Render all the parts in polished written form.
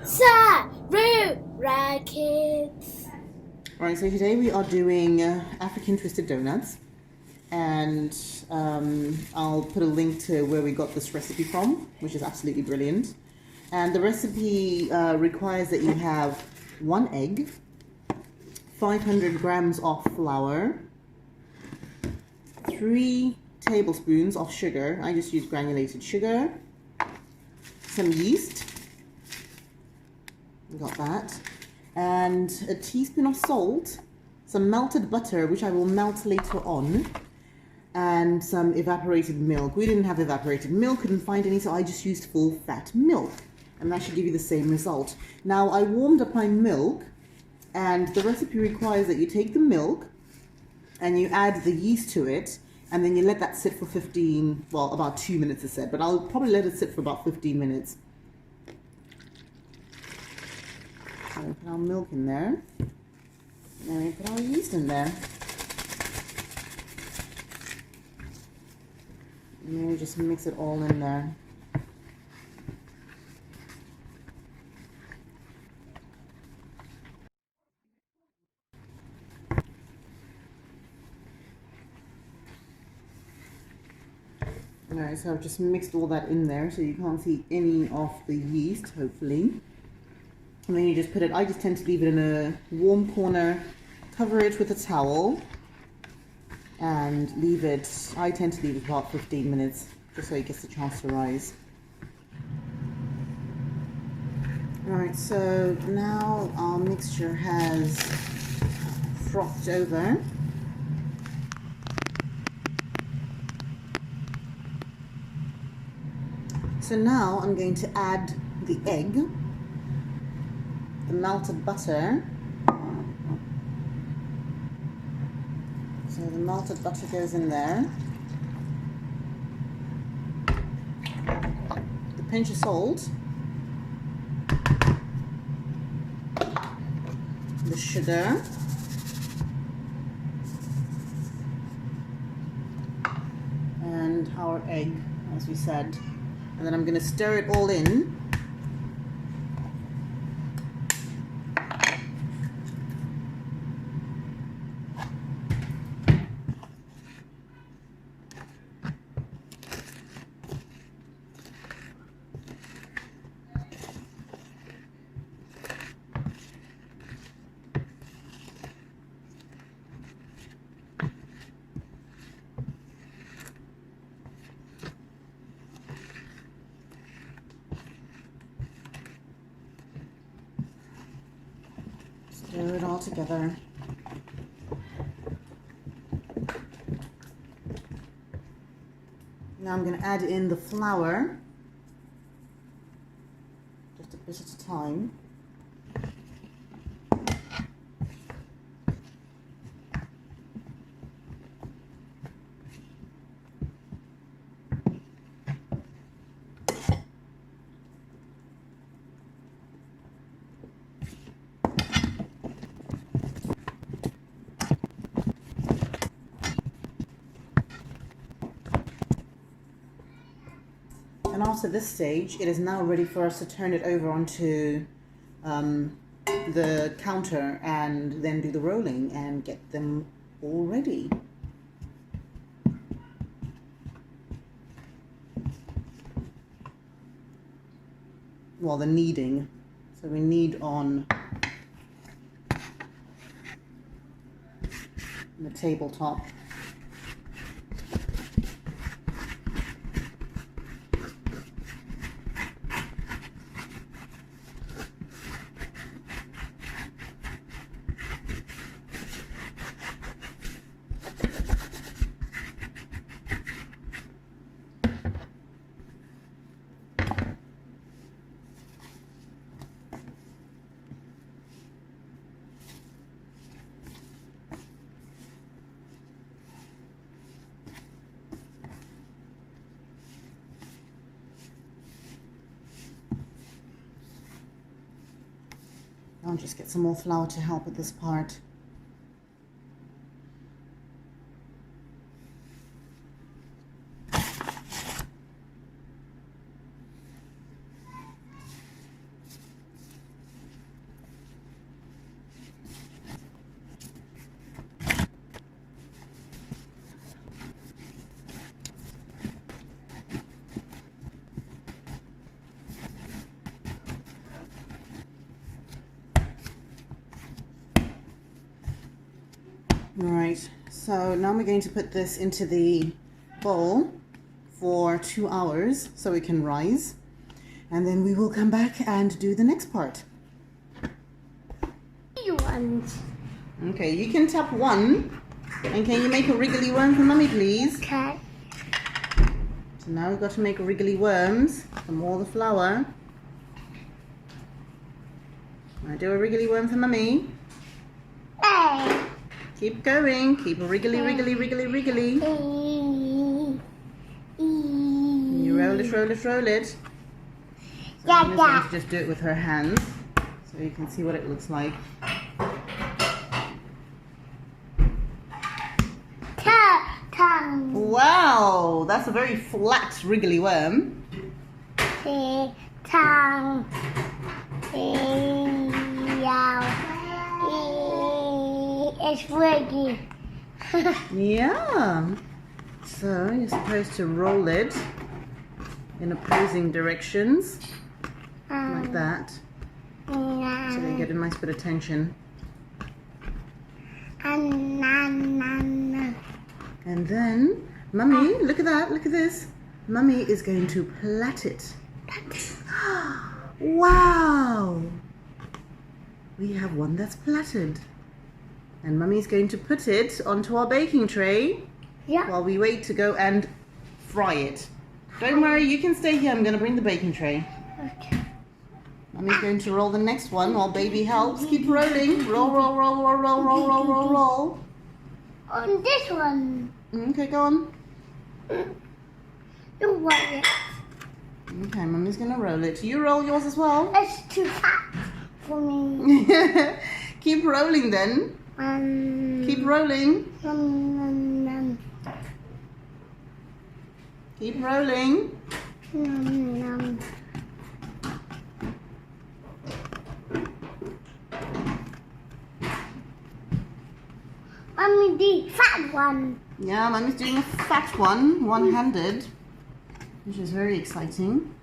SARURA kids. Alright, so today we are doing African twisted donuts, and I'll put a link to where we got this recipe from, which is absolutely brilliant. And the recipe requires that you have 1 egg, 500 grams of flour, 3 tablespoons of sugar. I just use granulated sugar, some yeast, got that, and a teaspoon of salt, some melted butter, which I will melt later on, and some evaporated milk. We didn't have evaporated milk, couldn't find any, so I just used full fat milk, and that should give you the same result. Now, I warmed up my milk, and the recipe requires that you take the milk and you add the yeast to it, and then you let that sit for about 2 minutes it said, but I'll probably let it sit for about 15 minutes. So we put our milk in there, and then we put our yeast in there. And then we just mix it all in there. Alright, so I've just mixed all that in there, so you can't see any of the yeast, hopefully. And then you just put it, I just tend to leave it in a warm corner, cover it with a towel, and leave it, I tend to leave it about 15 minutes, just so it gets a chance to rise. Alright, so now our mixture has frothed over. So now I'm going to add the egg, the melted butter. So the melted butter goes in there. The pinch of salt. The sugar. And our egg, as we said. And then I'm going to stir it all in. Stir it all together. Now I'm going to add in the flour, just a bit at a time. And after this stage, it is now ready for us to turn it over onto the counter and then do the rolling and get them all ready. Well, the kneading. So we knead on the tabletop. I'll just get some more flour to help with this part. Right, so now we're going to put this into the bowl for 2 hours so it can rise. And then we will come back and do the next part. Ones. Okay, you can tap one. And can you make a wriggly worm for Mummy, please? Okay. So now we've got to make wriggly worms from all the flour. Now do a wriggly worm for Mummy. Hey. Keep going. Keep a wriggly, wriggly, wriggly, wriggly. You roll it, roll it, roll it. So I'm going to just do it with her hands so you can see what it looks like. Wow, that's a very flat wriggly worm. It's wiggy. Yeah. So you're supposed to roll it in opposing directions, like that. So you get a nice bit of tension. And then, Mummy, look at that, look at this. Mummy is going to plait it. Wow! We have one that's plaited. And Mummy's going to put it onto our baking tray while we wait to go and fry it. Don't worry, you can stay here. I'm going to bring the baking tray. Okay. Mummy's going to roll the next one while baby helps. Keep rolling. Roll, roll, roll, roll, roll, roll, roll, roll, roll. On this one. Okay, go on. You want it. Okay, Mummy's going to roll it. You roll yours as well. It's too fat for me. Keep rolling then. Keep rolling. Keep rolling. Mommy, the fat one. Yeah, Mummy's doing a fat one, one-handed, which is very exciting.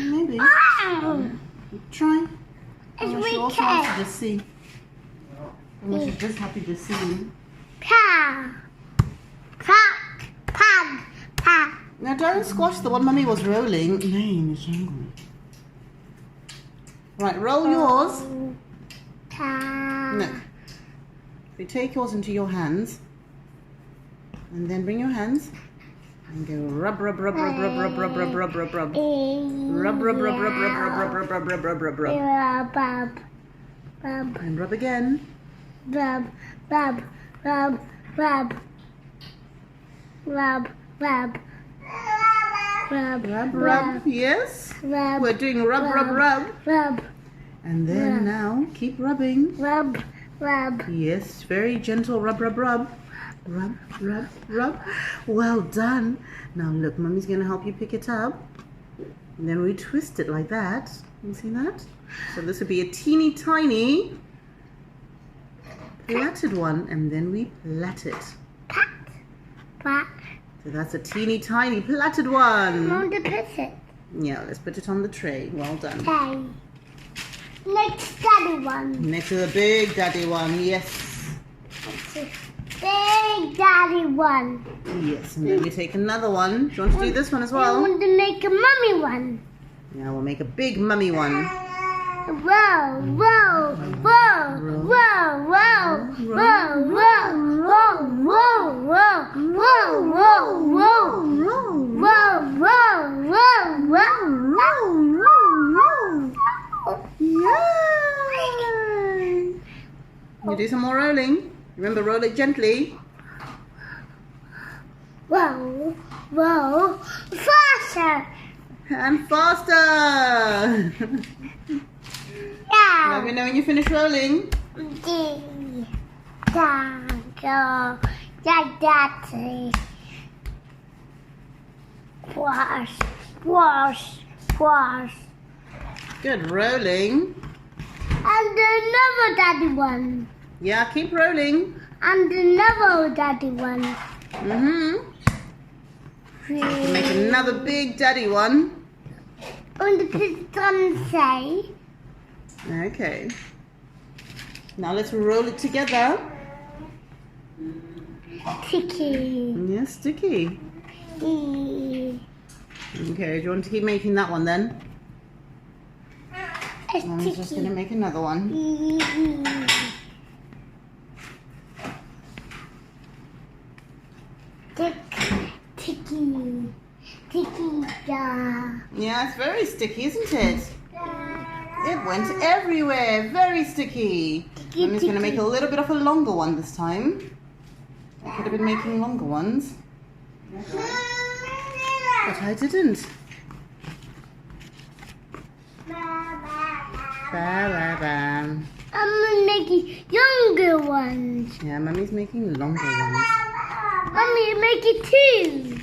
Maybe. Try. It's She also wants to just see. She's just happy to see. Pa. Now don't squash the one Mummy was rolling. No, it's angry. Right, roll yours. No. You take yours into your hands. And then bring your hands. And go rub, rub, rub, rub, rub, rub, rub, rub, rub, rub, rub. Rub, rub, rub, rub, rub, rub, rub, rub, rub, rub, rub, rub. And rub again. Rub. Rub, rub, yes. We're doing rub, rub, rub. And then now keep rubbing. Rub. Yes, very gentle rub, rub, rub. Rub, rub, rub. Well done. Now look, Mummy's going to help you pick it up. And then we twist it like that. You see that? So this would be a teeny tiny plaited one. And then we plait it. So that's a teeny tiny plaited one. I want to put it. Yeah, let's put it on the tray. Well done. Okay. Next daddy one. Next to the big daddy one, yes. Big daddy one. Yes, and then we take another one. Do you want to do this one as I well? want to make a mummy one. Yeah, we'll make a big mummy one. Whoa, whoa, whoa, whoa, whoa, whoa, whoa, whoa, whoa, whoa, whoa. Yay! You do some more rolling. Remember, roll it gently. Whoa, whoa, faster. And faster. Let me know when you finish rolling. Wash. Good rolling. And another daddy one. Yeah, keep rolling. And another daddy one. Make another big daddy one. And the sun say. Okay. Now let's roll it together. Sticky. Yeah, sticky. Okay, do you want to keep making that one then? I'm just going to make another one. Sticky. Sticky. Yeah, it's very sticky, isn't it? It went everywhere. Very sticky. I'm just going to make a little bit of a longer one this time. I could have been making longer ones, but I didn't. Ba-ba-ba. I'm making younger ones. Yeah, Mummy's making longer ones. Mommy, make it two.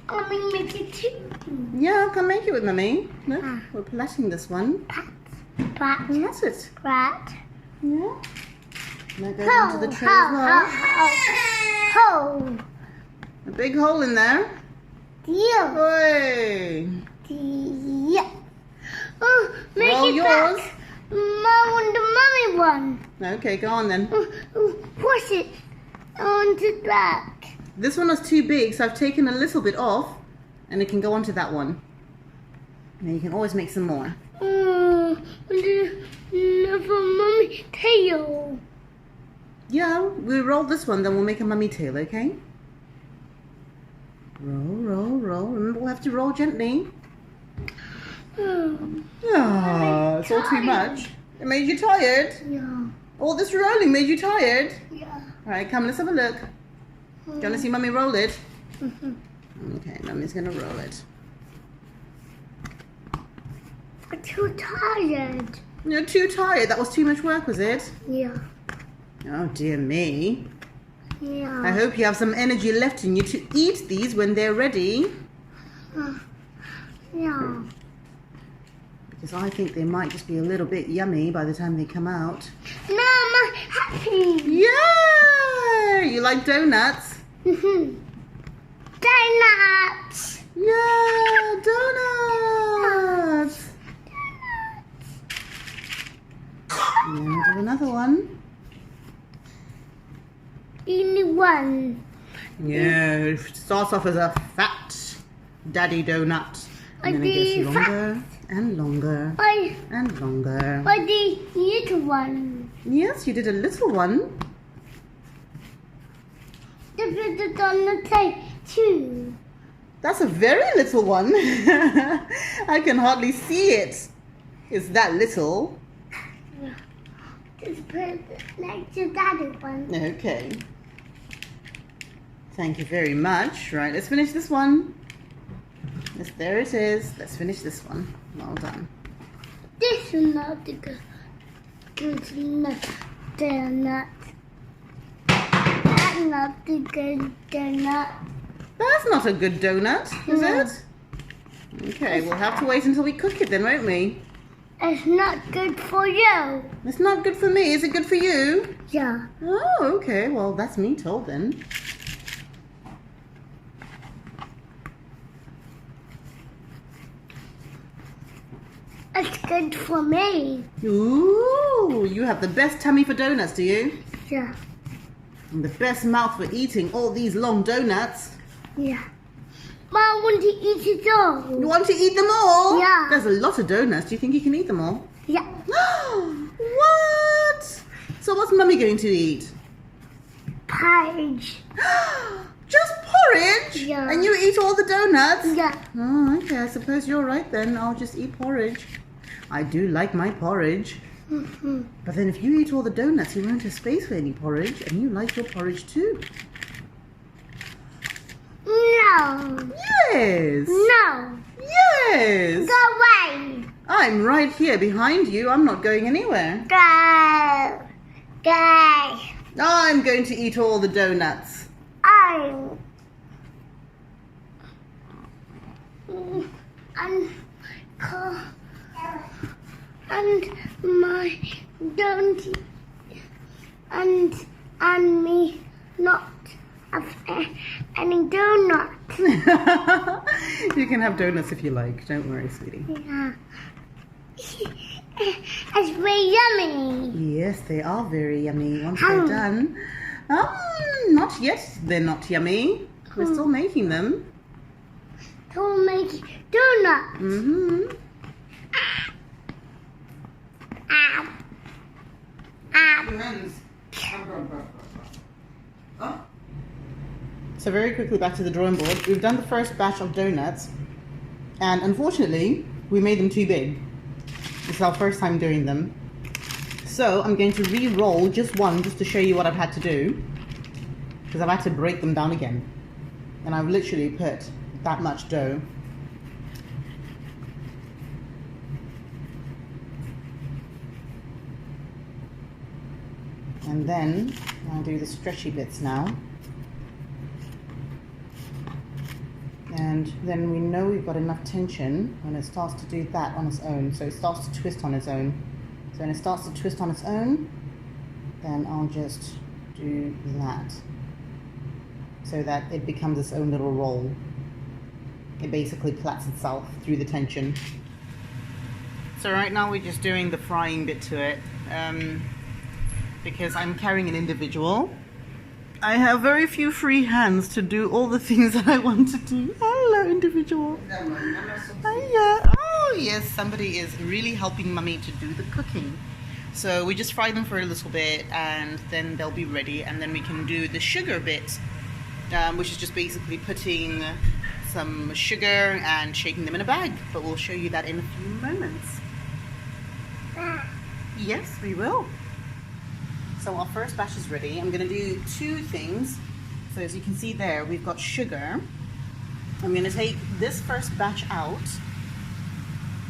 Mommy, make it two. Yeah, I can make it with Mummy. Look, we're plaiting this one. Pat. That's it. Pat. Yeah. That goes into the tray as well. Hole. A big hole in there. Yeah. Oi. Yeah. Oh, make Roll it yours. back. Mom, the mommy one. Okay, go on then. Push it onto back. This one was too big, so I've taken a little bit off, and it can go onto that one. And you can always make some more. For mommy tail. Yeah, we'll roll this one, then we'll make a mummy tail, okay? Roll, roll, roll. Remember, we'll have to roll gently. Ah, it's all too much. It made you tired? Yeah. All this rolling made you tired? Yeah. All right, come, let's have a look. Do you want to see Mummy roll it? Okay, Mummy's going to roll it. I'm too tired. You're too tired. That was too much work, was it? Yeah. Oh, dear me. Yeah. I hope you have some energy left in you to eat these when they're ready. Yeah. Because I think they might just be a little bit yummy by the time they come out. No, I'm happy. Yeah! You like donuts? Donuts. Yeah, donuts! Yeah, we'll do another one. Only one. Yeah, it starts off as a fat daddy donut. And then it gets longer and longer and longer. But the little one. Yes, you did a little one. The donut tape too. That's a very little one. I can hardly see it. It's that little. Just put it next to daddy one. Okay. Thank you very much. Right, let's finish this one. Yes, there it is. Let's finish this one. Well done. This is not the good donut. That's not the good donut. That's not a good donut, is it? Okay, we'll have to wait until we cook it then, won't we? It's not good for you. It's not good for me. Is it good for you? Yeah. Oh, okay. Well, that's me told then. It's good for me. Ooh, you have the best tummy for donuts, do you? Yeah. And the best mouth for eating all these long donuts. Yeah. Mom, I want to eat it all. You want to eat them all? Yeah. There's a lot of donuts. Do you think you can eat them all? Yeah. What? So what's Mummy going to eat? Porridge. Just porridge? Yeah. And you eat all the donuts? Yeah. Oh, okay. I suppose you're right then. I'll just eat porridge. I do like my porridge. But then if you eat all the donuts, you won't have space for any porridge. And you like your porridge too. No. Yes. No. Yes. Go away. I'm right here behind you. I'm not going anywhere. Go. Go. I'm going to eat all the donuts. And my don't and me not and donuts. You can have donuts if you like. Don't worry, sweetie. Yeah. It's very yummy. Yes, they are very yummy once they're done. Not yet. They're not yummy. We're still making them. To make donuts. Mm-hmm. So very quickly back to the drawing board. We've done the first batch of donuts, and unfortunately we made them too big. It's our first time doing them. So I'm going to re-roll just one just to show you what I've had to do, because I've had to break them down again. And I've literally put that much dough. And then I'll do the stretchy bits now. And then we know we've got enough tension when it starts to do that on its own. So it starts to twist on its own. So when it starts to twist on its own, then I'll just do that, so that it becomes its own little roll. It basically plats itself through the tension. So right now we're just doing the frying bit to it. Because I'm carrying an individual, I have very few free hands to do all the things that I want to do. Hello, individual. Hiya. Oh yes, somebody is really helping Mummy to do the cooking. So we just fry them for a little bit, and then they'll be ready, and then we can do the sugar bit, which is just basically putting some sugar and shaking them in a bag. But we'll show you that in a few moments. Yes, we will. So our first batch is ready. I'm going to do two things. So as you can see there, we've got sugar. I'm going to take this first batch out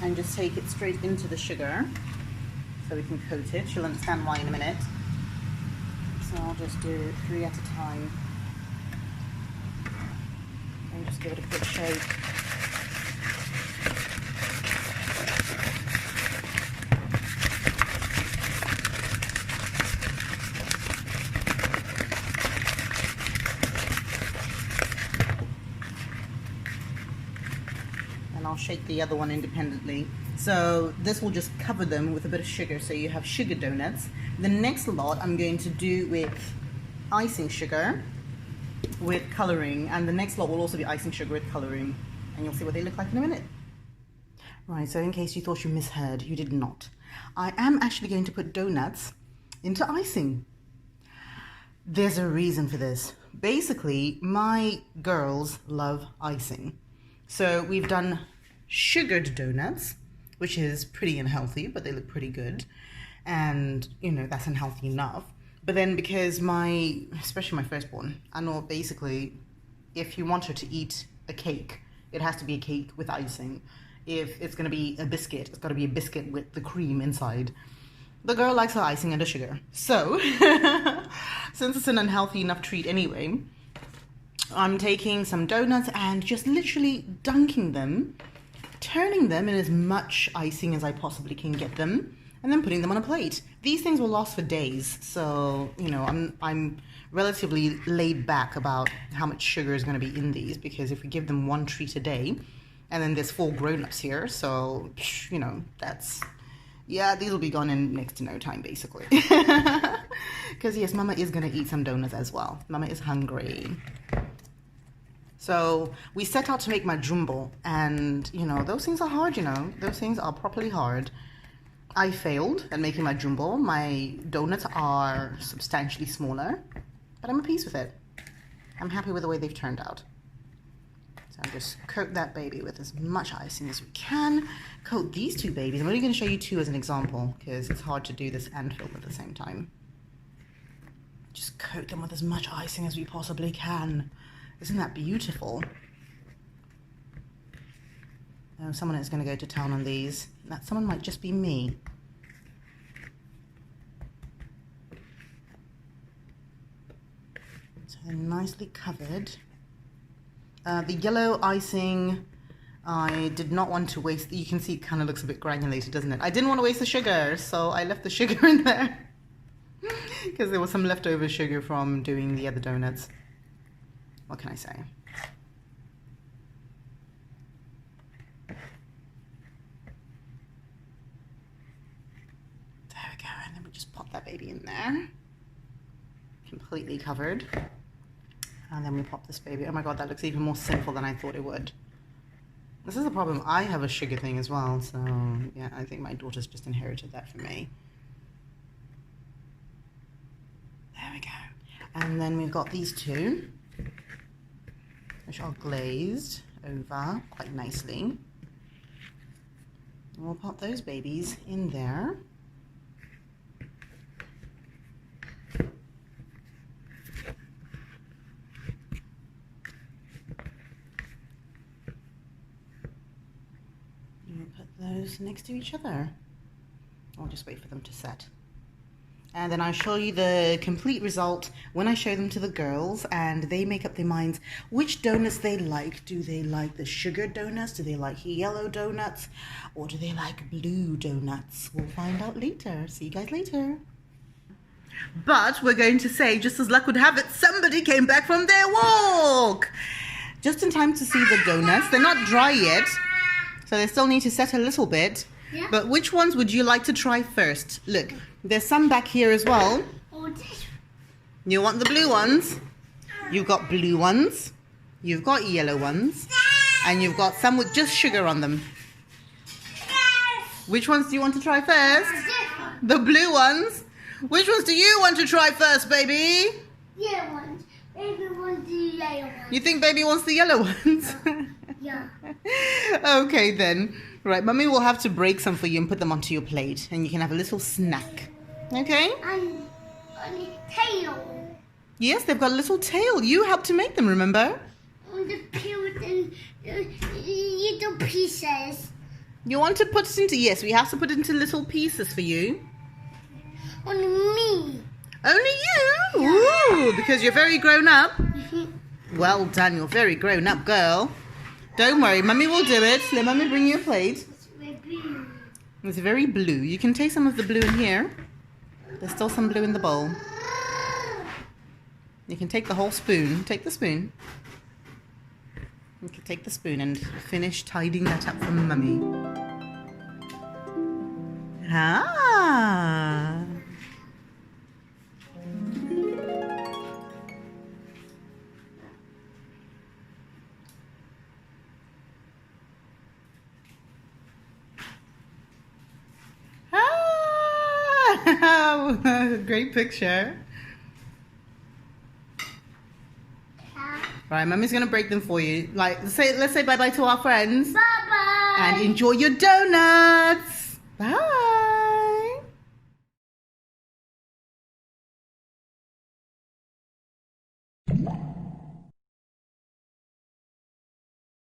and just take it straight into the sugar so we can coat it. You'll understand why in a minute. So I'll just do 3 at a time and just give it a quick shake. I'll shake the other one independently. So this will just cover them with a bit of sugar, so you have sugar donuts. The next lot I'm going to do with icing sugar with coloring, and the next lot will also be icing sugar with coloring, and you'll see what they look like in a minute. Right, so in case you thought you misheard, you did not. I am actually going to put donuts into icing. There's a reason for this. Basically, my girls love icing. So we've done sugared donuts, which is pretty unhealthy, but they look pretty good. And, you know, that's unhealthy enough. But then because especially my firstborn, Ano, basically, if you want her to eat a cake, it has to be a cake with icing. If it's going to be a biscuit, it's got to be a biscuit with the cream inside. The girl likes her icing and her sugar. So, since it's an unhealthy enough treat anyway, I'm taking some donuts and just literally dunking them, turning them in as much icing as I possibly can get them, and then putting them on a plate. These things will last for days, so, you know, I'm relatively laid back about how much sugar is going to be in these, because if we give them one treat a day, and then there's 4 grown-ups here, so, you know, these will be gone in next to no time, basically. Because, yes, Mama is going to eat some donuts as well. Mama is hungry. So we set out to make my jumbo, and, you know, those things are hard, you know. Those things are properly hard. I failed at making my jumbo. My donuts are substantially smaller, but I'm at peace with it. I'm happy with the way they've turned out. So I'll just coat that baby with as much icing as we can. Coat these 2 babies. I'm only going to show you 2 as an example, because it's hard to do this and film at the same time. Just coat them with as much icing as we possibly can. Isn't that beautiful? Oh, someone is going to go to town on these. That someone might just be me. So they're nicely covered. The yellow icing, I did not want to waste. You can see it kind of looks a bit granulated, doesn't it? I didn't want to waste the sugar, so I left the sugar in there. Because there was some leftover sugar from doing the other donuts. What can I say? There we go, and then we just pop that baby in there. Completely covered. And then we pop this baby. Oh my god, that looks even more sinful than I thought it would. This is the problem. I have a sugar thing as well, so yeah, I think my daughter's just inherited that from me. There we go. And then we've got these two, which are glazed over quite nicely. And we'll pop those babies in there. Those next to each other. I'll just wait for them to set. And then I'll show you the complete result when I show them to the girls and they make up their minds which donuts they like. Do they like the sugar donuts? Do they like yellow donuts? Or do they like blue donuts? We'll find out later. See you guys later. But we're going to say, just as luck would have it, somebody came back from their walk. Just in time to see the donuts. They're not dry yet, so they still need to set a little bit. Yeah. But which ones would you like to try first? Look, there's some back here as well. Oh, this. You want the blue ones? You've got blue ones. You've got yellow ones. And you've got some with just sugar on them. Which ones do you want to try first? The blue ones? Which ones do you want to try first, baby? Yellow ones. Baby wants the yellow ones. You think baby wants the yellow ones? Yeah. Okay then. Right, Mummy will have to break some for you and put them onto your plate. And you can have a little snack. Okay? And tail. Yes, they've got a little tail. You helped to make them, remember? And the peeled and little pieces. You want to put it into... Yes, we have to put it into little pieces for you. Only me. Only you? Yeah. Ooh, because you're very grown up. Well done, you're very grown up, girl. Don't worry, Mummy will do it. Let Mummy bring you a plate. It's very blue. You can take some of the blue in here. There's still some blue in the bowl. You can take the whole spoon. Take the spoon. You can take the spoon and finish tidying that up for Mummy. Ah. Great picture. Right, Mummy's gonna break them for you. Like, let's say bye-bye to our friends. Bye-bye. And enjoy your donuts. Bye.